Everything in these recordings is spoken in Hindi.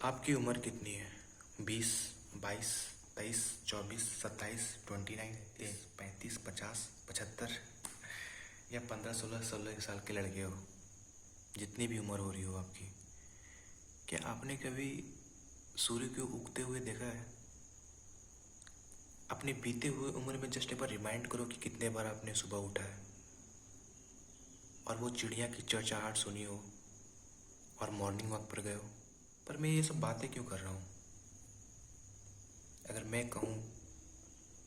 आपकी उम्र कितनी है? 20, 22, 23, 24, 27, 29, 35, 50, 75 या 15, 16, 16 साल के लड़के हो? जितनी भी उम्र हो रही हो आपकी, क्या आपने कभी सूर्य को उगते हुए देखा है? अपने बीते हुए उम्र में जस्ट एक बार रिमाइंड करो कि कितने बार आपने सुबह उठा है और वो चिड़िया की चहचहाहट सुनी हो और मॉर्निंग वॉक पर गए हो। पर मैं ये सब बातें क्यों कर रहा हूँ? अगर मैं कहूँ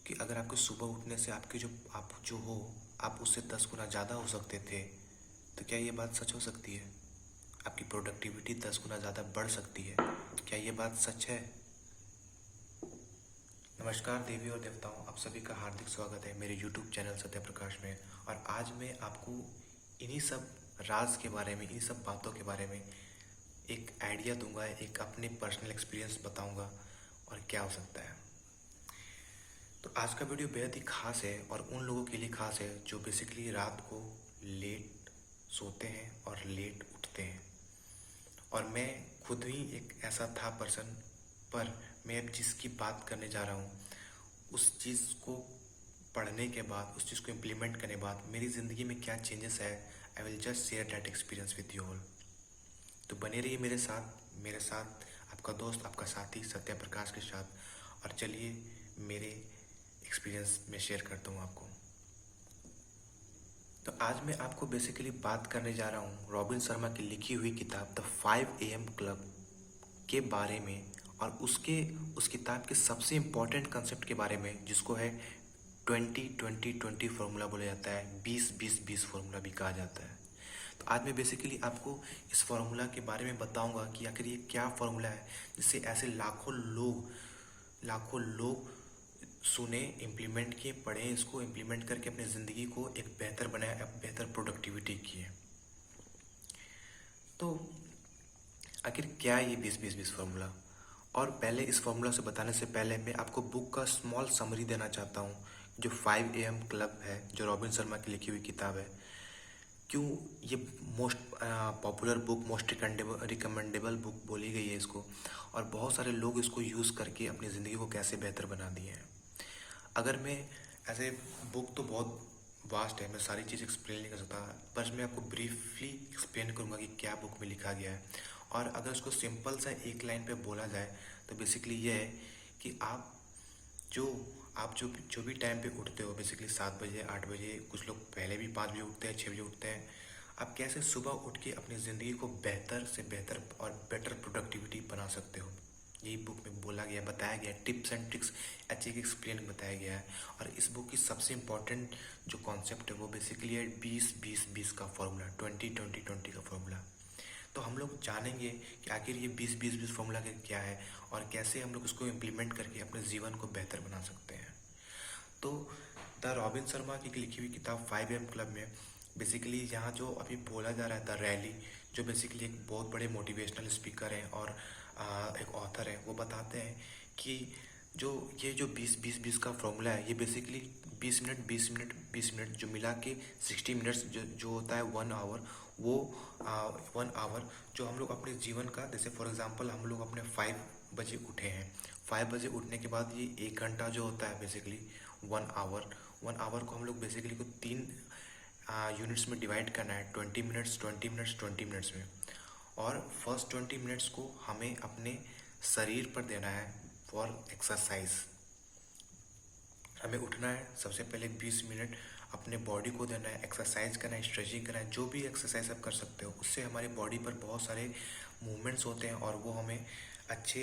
कि अगर आपको सुबह उठने से आपकी आप जो हो आप उससे 10 गुना ज़्यादा हो सकते थे, तो क्या ये बात सच हो सकती है? आपकी प्रोडक्टिविटी 10 गुना ज़्यादा बढ़ सकती है। क्या ये बात सच है? नमस्कार देवी और देवताओं, आप सभी का हार्दिक स्वागत है मेरे YouTube चैनल सत्य प्रकाश में। और आज मैं आपको इन्हीं सब राज के बारे में, इन्हीं सब बातों के बारे में एक आइडिया दूंगा, एक अपने पर्सनल एक्सपीरियंस बताऊंगा और क्या हो सकता है। तो आज का वीडियो बेहद ही खास है और उन लोगों के लिए खास है जो बेसिकली रात को लेट सोते हैं और लेट उठते हैं। और मैं खुद ही एक ऐसा था पर्सन, पर मैं अब जिसकी बात करने जा रहा हूँ उस चीज़ को पढ़ने के बाद, उस चीज़ को इम्प्लीमेंट करने के बाद मेरी ज़िंदगी में क्या चेंजेस है, I will just share that experience with you all. तो बने रहिए मेरे साथ आपका दोस्त, आपका साथी सत्य प्रकाश के साथ। और चलिए मेरे एक्सपीरियंस में शेयर करता हूँ आपको। तो आज मैं आपको बेसिकली बात करने जा रहा हूँ रॉबिन शर्मा की लिखी हुई किताब द 5 AM क्लब के बारे में, और उस किताब के सबसे इम्पोर्टेंट कंसेप्ट के बारे में, जिसको है 20-20-20 फार्मूला बोला जाता है, 20-20-20 फार्मूला भी कहा जाता है। तो आज मैं बेसिकली आपको इस फार्मूला के बारे में बताऊंगा कि आखिर ये क्या फार्मूला है जिससे ऐसे लाखों लोग सुने, इम्प्लीमेंट किए, पढ़े, इसको इम्प्लीमेंट करके अपनी ज़िंदगी को एक बेहतर बनाया, बेहतर प्रोडक्टिविटी किए। तो आखिर क्या है ये 20-20-20 फार्मूला? और पहले इस फार्मूला से बताने से पहले मैं आपको बुक का स्मॉल समरी देना चाहता हूँ, जो 5 AM क्लब है, जो रॉबिन शर्मा की लिखी हुई किताब है। क्यों ये most popular book, most recommendable book बोली गई है इसको, और बहुत सारे लोग इसको यूज़ करके अपनी ज़िंदगी को कैसे बेहतर बना दिए हैं। अगर मैं ऐसे, बुक तो बहुत वास्ट है, मैं सारी चीज़ एक्सप्लेन नहीं कर सकता, पर मैं आपको ब्रीफली एक्सप्लेन करूँगा कि क्या बुक में लिखा गया है। और अगर उसको सिंपल सा एक लाइन पे बोला जाए तो बेसिकली ये है कि जो जो भी टाइम पे उठते हो, बेसिकली 7 बजे, 8 बजे, कुछ लोग पहले भी 5 बजे उठते हैं, 6 बजे उठते हैं, आप कैसे सुबह उठ के अपनी ज़िंदगी को बेहतर से बेहतर और बेटर प्रोडक्टिविटी बना सकते हो, यही बुक में बोला गया, बताया गया, टिप्स एंड ट्रिक्स अच्छे के एक्सप्लेन बताया गया है। और इस बुक की सबसे इम्पॉर्टेंट जो कॉन्सेप्ट है वो बेसिकली है 20-20-20 का फॉर्मूला, 20-20-20 का फॉर्मूला। तो हम लोग जानेंगे कि आखिर ये 20-20-20 फॉर्मूला क्या है और कैसे हम लोग इसको इम्प्लीमेंट करके अपने जीवन को बेहतर बना सकते हैं। तो द रॉबिन शर्मा की लिखी हुई किताब 5 AM क्लब में बेसिकली यहाँ जो अभी बोला जा रहा है, द रैली, जो बेसिकली एक बहुत बड़े मोटिवेशनल स्पीकर हैं और एक ऑथर है, वो बताते हैं कि ये जो 20-20-20 का फॉर्मूला है, ये बेसिकली 20 मिनट 20 मिनट 20 मिनट जो मिला के 60 मिनट्स जो होता है 1 आवर, वो 1 आवर जो हम लोग अपने जीवन का, जैसे फॉर एग्जांपल हम लोग अपने 5 बजे उठे हैं, 5 बजे उठने के बाद ये 1 घंटा जो होता है बेसिकली 1 आवर को हम लोग बेसिकली को 3 यूनिट्स में डिवाइड करना है, 20 मिनट्स 20 मिनट्स 20 मिनट्स में। और फर्स्ट 20 मिनट्स को हमें अपने शरीर पर देना है फॉर एक्सरसाइज। हमें उठना है, सबसे पहले 20 मिनट अपने बॉडी को देना है, एक्सरसाइज करना है, स्ट्रेचिंग करना है, जो भी एक्सरसाइज आप कर सकते हो, उससे हमारे बॉडी पर बहुत सारे मूवमेंट्स होते हैं और वो हमें अच्छे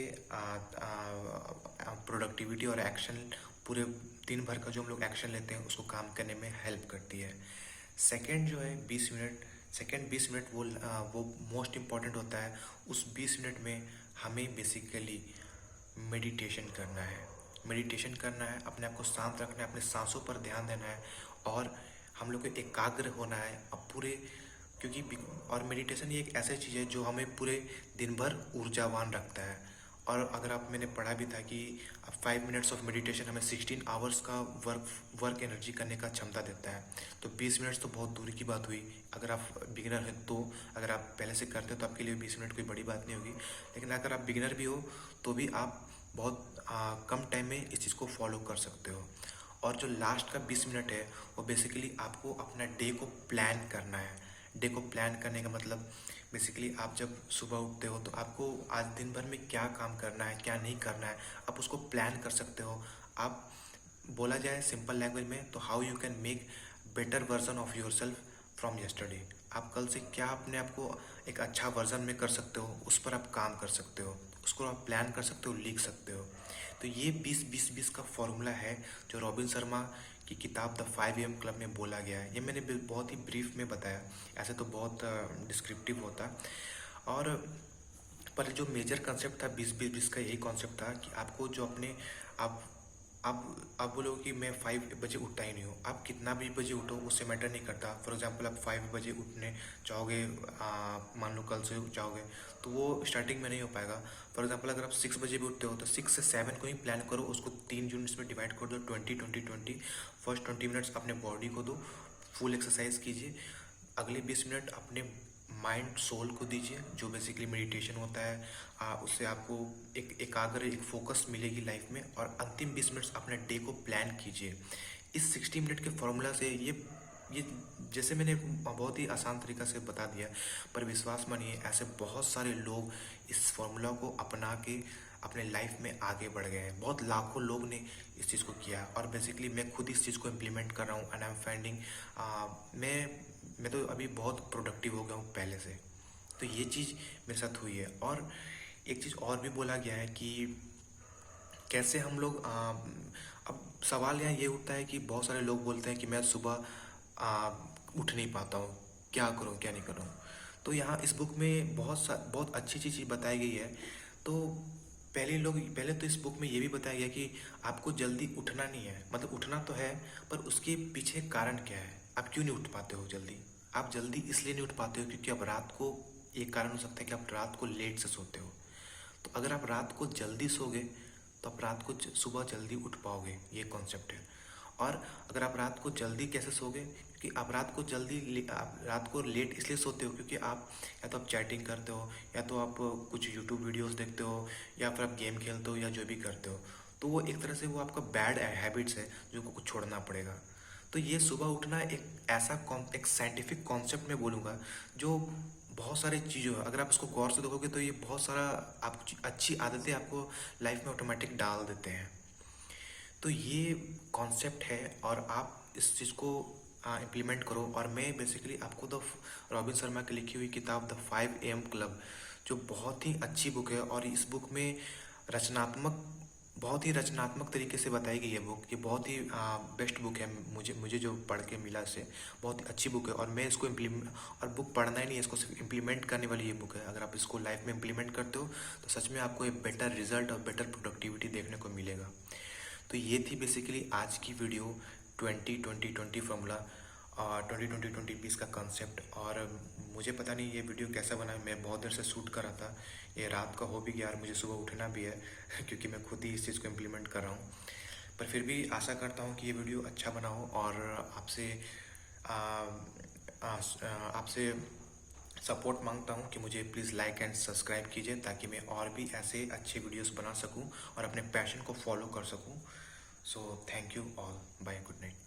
प्रोडक्टिविटी और एक्शन, पूरे दिन भर का जो हम लोग एक्शन लेते हैं उसको काम करने में हेल्प करती है। सेकेंड जो है 20 मिनट, सेकेंड 20 मिनट वो मोस्ट इम्पॉर्टेंट होता है। उस 20 मिनट में हमें बेसिकली मेडिटेशन करना है, अपने आप को शांत रखना है, अपने सांसों पर ध्यान देना है और हम लोग को एकाग्र होना है अब पूरे, क्योंकि और मेडिटेशन ये एक ऐसी चीज़ है जो हमें पूरे दिन भर ऊर्जावान रखता है और अगर आप मैंने पढ़ा भी था कि 5 मिनट्स ऑफ मेडिटेशन हमें 16 आवर्स का वर्क एनर्जी करने का क्षमता देता है। तो 20 मिनट्स तो बहुत दूर की बात हुई। अगर आप बिगिनर हैं तो, अगर आप पहले से करते हो तो आपके लिए 20 मिनट कोई बड़ी बात नहीं होगी। लेकिन अगर आप बिगिनर भी हो तो भी आप बहुत कम टाइम में इस चीज़ को फॉलो कर सकते हो। और जो लास्ट का 20 मिनट है वो बेसिकली आपको अपना डे को प्लान करना है। डे को प्लान करने का मतलब बेसिकली आप जब सुबह उठते हो तो आपको आज दिन भर में क्या काम करना है, क्या नहीं करना है, आप उसको प्लान कर सकते हो। आप बोला जाए सिंपल लैंग्वेज में तो how you can make better version of your self from yesterday. आप कल से क्या अपने आप को एक अच्छा वर्जन में कर सकते हो, उस पर आप काम कर सकते हो, उसको आप प्लान कर सकते हो, लिख सकते हो। तो ये 20-20-20 का फॉर्मूला है जो रॉबिन शर्मा की किताब द 5 AM क्लब में बोला गया है। ये मैंने बहुत ही ब्रीफ में बताया, ऐसे तो बहुत डिस्क्रिप्टिव होता। और पर जो मेजर कंसेप्ट था 20-20-20 का यही कॉन्सेप्ट था कि आपको जो अपने आप आप बोलोगे कि मैं 5 बजे उठता ही नहीं हूँ। आप कितना भी बजे उठो उससे मैटर नहीं करता। फॉर एग्जांपल आप 5 बजे उठने चाहोगे, मान लो कल से चाहोगे तो वो स्टार्टिंग में नहीं हो पाएगा। फॉर एग्जांपल अगर आप 6 बजे भी उठते हो तो 6 से 7 को ही प्लान करो, उसको 3 यूनिट्स में डिवाइड कर दो, 20-20-20। फर्स्ट 20 मिनट्स अपने बॉडी को दो, फुल एक्सरसाइज कीजिए। अगले 20 मिनट अपने माइंड सोल को दीजिए, जो बेसिकली मेडिटेशन होता है। उससे आपको एक एकाग्र, एक फोकस मिलेगी लाइफ में। और अंतिम 20 मिनट्स अपने डे को प्लान कीजिए। इस 60 मिनट के फॉर्मूला से ये जैसे मैंने बहुत ही आसान तरीका से बता दिया, पर विश्वास मानिए ऐसे बहुत सारे लोग इस फॉर्मूला को अपना के अपने लाइफ में आगे बढ़ गए हैं। बहुत लाखों लोग ने इस चीज़ को किया और बेसिकली मैं खुद इस चीज़ को इम्प्लीमेंट कर रहा हूँ एंड आई एम फाइंडिंग मैं तो अभी बहुत प्रोडक्टिव हो गया हूँ पहले से। तो ये चीज़ मेरे साथ हुई है। और एक चीज़ और भी बोला गया है कि कैसे हम लोग अब सवाल यहाँ ये उठता है कि बहुत सारे लोग बोलते हैं कि मैं सुबह उठ नहीं पाता हूँ, क्या करूँ क्या नहीं करूँ। तो यहाँ इस बुक में बहुत अच्छी चीज़ बताई गई है। तो पहले तो इस बुक में ये भी बताया गया कि आपको जल्दी उठना नहीं है, मतलब उठना तो है पर उसके पीछे कारण क्या है, आप क्यों नहीं उठ पाते हो जल्दी। आप जल्दी इसलिए नहीं उठ पाते हो क्योंकि अब रात को, एक कारण हो सकता है कि आप रात को लेट से सोते हो। तो अगर आप रात को जल्दी सोगे तो आप रात को सुबह जल्दी उठ पाओगे, ये कॉन्सेप्ट है। और अगर आप रात को जल्दी कैसे सोगे, क्योंकि आप आप रात को लेट इसलिए सोते हो क्योंकि आप या तो आप चैटिंग करते हो, या तो आप कुछ यूट्यूब वीडियोस देखते हो, या फिर आप गेम खेलते हो, या जो भी करते हो। तो वो एक तरह से वो आपका बैड हैबिट्स है जो को कुछ छोड़ना पड़ेगा। तो ये सुबह उठना एक साइंटिफिक कॉन्सेप्ट में बोलूँगा, जो बहुत सारी चीज़ों है। अगर आप इसको गौर से देखोगे तो ये बहुत सारा आप अच्छी आदतें आपको लाइफ में ऑटोमेटिक डाल देते हैं। तो ये कॉन्सेप्ट है और आप इस चीज़ को इम्प्लीमेंट करो। और मैं बेसिकली आपको द रॉबिन शर्मा की लिखी हुई किताब द 5 AM क्लब, जो बहुत ही अच्छी बुक है और इस बुक में रचनात्मक बहुत ही रचनात्मक तरीके से बताई गई है बुक। ये बहुत ही बेस्ट बुक है, मुझे जो पढ़ के मिला से बहुत ही अच्छी बुक है। और मैं इसको इम्प्लीमेंट, और बुक पढ़ना ही नहीं है, इसको सिर्फ इम्प्लीमेंट करने वाली ये बुक है। अगर आप इसको लाइफ में इम्प्लीमेंट करते हो तो सच में आपको एक बेटर रिजल्ट और बेटर प्रोडक्टिविटी देखने को मिलेगा। तो ये थी बेसिकली आज की वीडियो 20-20-20 फॉर्मूला, 20-20-20-20 का कॉन्सेप्ट। और मुझे पता नहीं ये वीडियो कैसा बना, मैं बहुत देर से शूट कर रहा था, ये रात का हो भी गया और मुझे सुबह उठना भी है क्योंकि मैं खुद ही इस चीज़ को इम्प्लीमेंट कर रहा हूँ। पर फिर भी आशा करता हूँ कि ये वीडियो अच्छा बना हो और आपसे सपोर्ट मांगता हूँ कि मुझे प्लीज़ लाइक एंड सब्सक्राइब कीजिए ताकि मैं और भी ऐसे अच्छे वीडियोस बना सकूँ और अपने पैशन को फॉलो कर सकूँ। So thank you all, bye, good night.